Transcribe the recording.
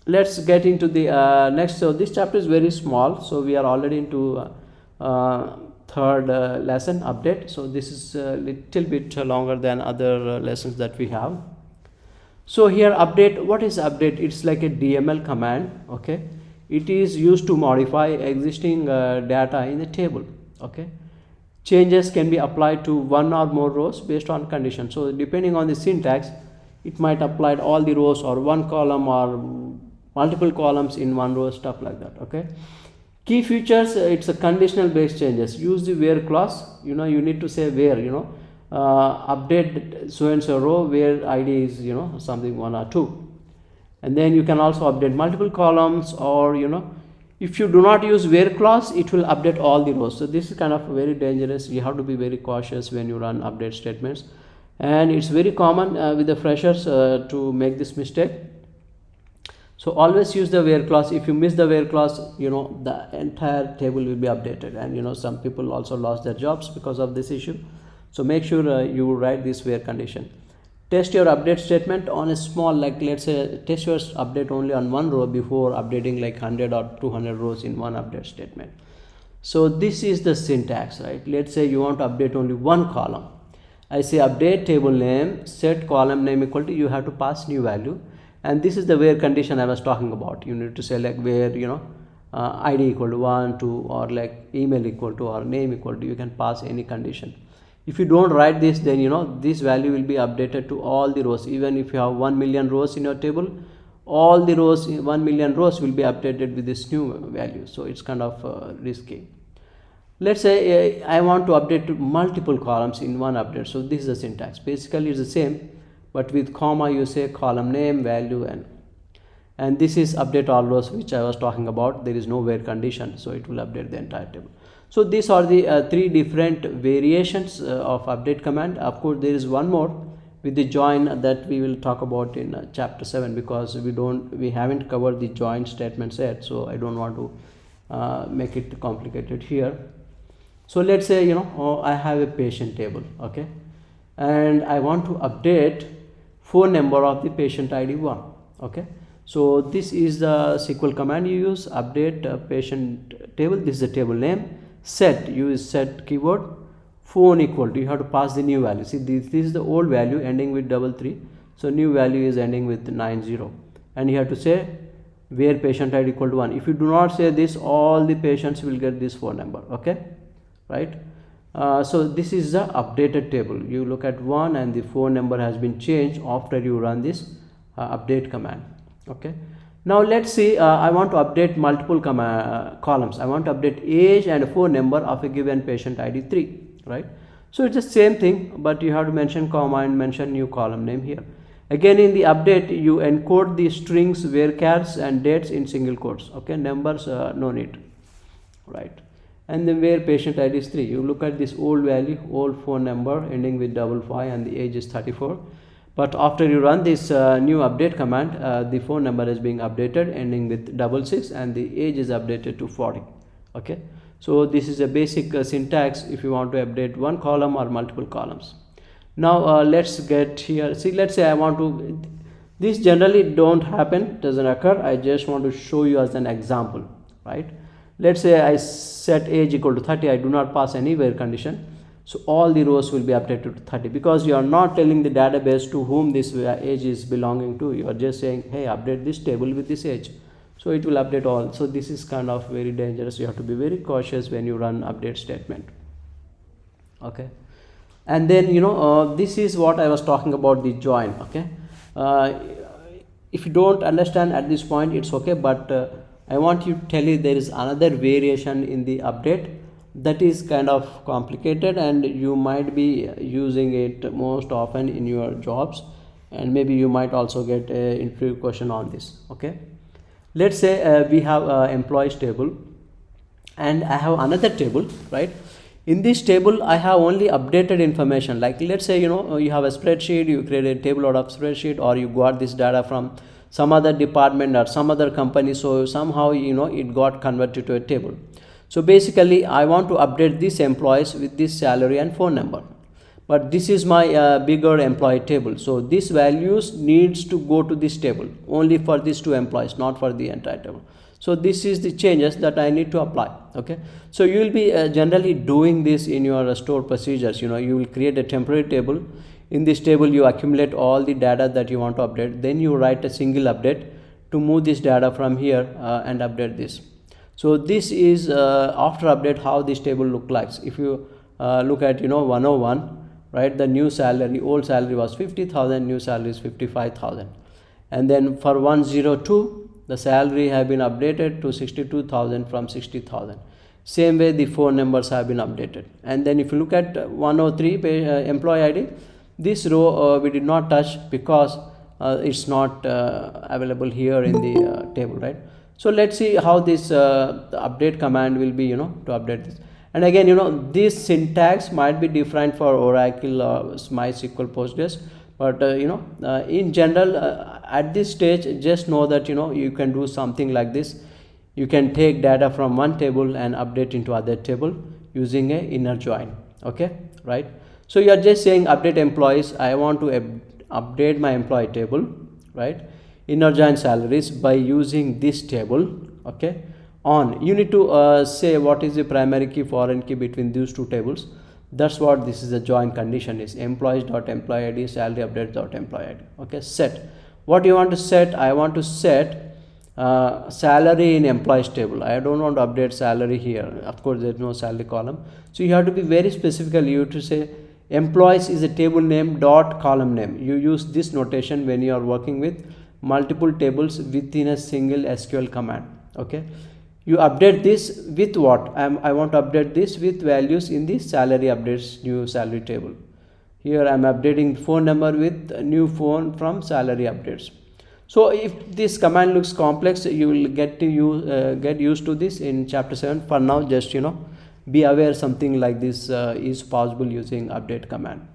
let's get into the next. So this chapter is very small, so we are already into third lesson, update. So this is a little bit longer than other lessons that we have. So here, update, what is update? It's like a DML command. Okay, it is used to modify existing data in a table. Okay, changes can be applied to one or more rows based on condition. So depending on the syntax, it might apply all the rows or one column or multiple columns in one row, stuff like that. Okay, key features, it's a conditional based changes. Use the where clause. You need to say where, update so and so row where id is something 1 or 2. And then you can also update multiple columns, or if you do not use where clause, it will update all the rows. So this is kind of very dangerous. You have to be very cautious when you run update statements, and it's very common with the freshers to make this mistake. So always use the where clause. If you miss the where clause, the entire table will be updated, and some people also lost their jobs because of this issue. So make sure you write this where condition. Test your update statement on a small, like let's say test your update only on one row before updating like 100 or 200 rows in one update statement. So this is the syntax, right? Let's say you want to update only one column. I say update table name, set column name equal to, you have to pass new value. And this is the where condition I was talking about. You need to say like where, id equal to 1, 2, or like email equal to, or name equal to. You can pass any condition. If you don't write this, then this value will be updated to all the rows. Even if you have 1 million rows in your table, all the rows, 1 million rows will be updated with this new value. So it's kind of risky. Let's say I want to update to multiple columns in one update. So this is the syntax. Basically it's the same, but with comma you say column name, value, and this is update all rows, which I was talking about. There is no where condition, so it will update the entire table. So these are the three different variations of update command. Of course, there is one more with the join that we will talk about in chapter 7, because we haven't covered the join statements yet. So I don't want to make it complicated here. So let's say I have a patient table, okay, and I want to update phone number of the patient ID 1. Okay, so this is the SQL command you use, update patient table. This is the table name. Set, use set keyword, phone equal to, you have to pass the new value. See, this is the old value ending with 33, so new value is ending with 90, and you have to say where patient ID equal to 1. If you do not say this, all the patients will get this phone number. Okay, right? So this is the updated table. You look at 1 and the phone number has been changed after you run this update command. Okay, now let's see, I want to update multiple columns. I want to update age and phone number of a given patient ID 3, right? So it's the same thing, but you have to mention comma and mention new column name here. Again, in the update, you encode the strings, varchars and dates in single quotes. Okay, numbers no need, right? And then where patient ID is 3, you look at this old value, old phone number ending with 55, and the age is 34. But after you run this new update command, the phone number is being updated ending with 66, and the age is updated to 40. Okay, so this is a basic syntax if you want to update one column or multiple columns. Now let's get here. See, let's say I want to, this generally don't happen, doesn't occur. I just want to show you as an example, right? Let's say I set age equal to 30. I do not pass any where condition. So all the rows will be updated to 30, because you are not telling the database to whom this age is belonging to. You are just saying, hey, update this table with this age. So it will update all. So this is kind of very dangerous. You have to be very cautious when you run update statement. Okay. And then, this is what I was talking about, the join. Okay. If you don't understand at this point, it's okay. But I want to tell you there is another variation in the update that is kind of complicated, and you might be using it most often in your jobs, and maybe you might also get an interview question on this. Okay, let's say we have employees table, and I have another table, right? In this table I have only updated information. Like let's say you have a spreadsheet, you create a table out of spreadsheet, or you got this data from some other department or some other company, so somehow it got converted to a table. So basically I want to update these employees with this salary and phone number, but this is my bigger employee table. So these values needs to go to this table only for these two employees, not for the entire table. So this is the changes that I need to apply. Okay, so you will be generally doing this in your store procedures. You know, you will create a temporary table. In this table you accumulate all the data that you want to update, then you write a single update to move this data from here and update this. So this is after update how this table look like. If you look at 101, right, the new salary, old salary was 50,000, new salary is 55,000, and then for 102 the salary have been updated to 62,000 from 60,000. Same way the phone numbers have been updated. And then if you look at 103 employee ID, this row we did not touch because it's not available here in the table, right? So let's see how this the update command will be, to update this. And again, this syntax might be different for Oracle or MySQL, Postgres, but in general, at this stage, just know that you can do something like this. You can take data from one table and update into other table using a inner join. Okay, right? So you are just saying update employees. I want to update my employee table, right? Inner join salaries by using this table. Okay, on you need to say what is the primary key, foreign key between these two tables. That's what this is a join condition is, employees.employee id salary update.employee id. Okay, set what you want to set. I want to set salary in employees table. I don't want to update salary here. Of course there's no salary column, so you have to be very specific. You have to say employees is a table name dot column name. You use this notation when you are working with multiple tables within a single SQL command. Okay, you update this with what? I want to update this with values in the salary updates new salary table. Here I am updating phone number with new phone from salary updates. So if this command looks complex, you will get used to this in chapter 7. For now, just be aware something like this is possible using update command.